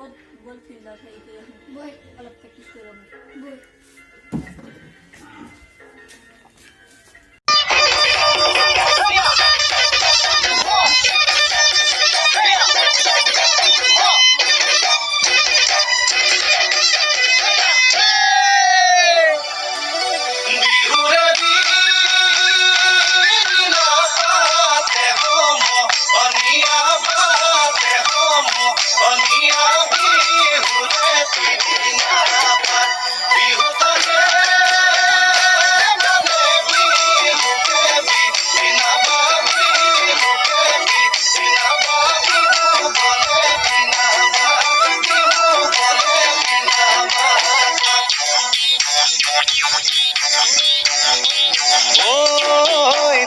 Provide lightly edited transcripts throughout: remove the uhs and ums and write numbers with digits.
বল ফিল্ডত হেৰি কৰি আহোঁ বৈ অলপ প্ৰেক্টিছ কৰিব বৈ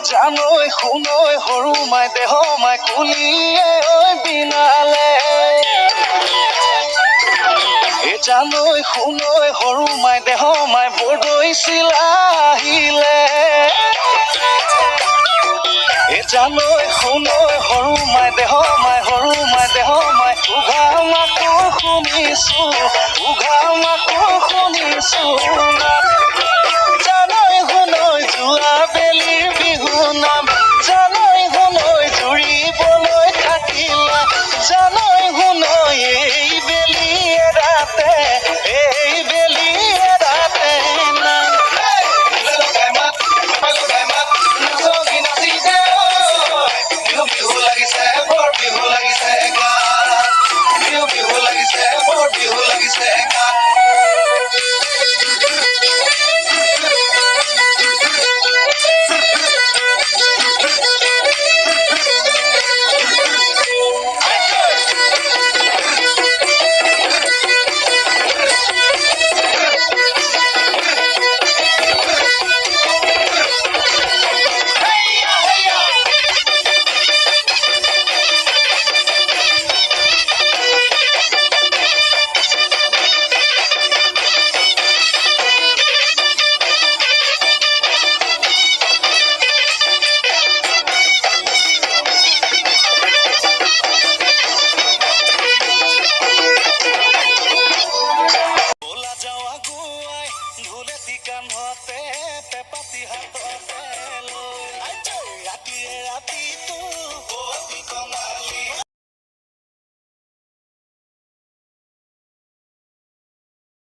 জানৈ শুনৈ সৰু মাই দেহ মাই কুলিয়ে ঐ বিনালে জানৈ শুনৈ সৰু মাই দেহ মাই বৰদৈ চিলা আহিলে জানৈ শুনৈ সৰু মাই দেহ মাই সৰু মাই দেহ মাই উঘা মাতো শুনিছো উঘা মাতো শুনিছো জানৈ শুনৈ যোৱা বেলি বিহু নাম জানৈ শুনৈ জুৰিবলৈ থাকিলা জানৈ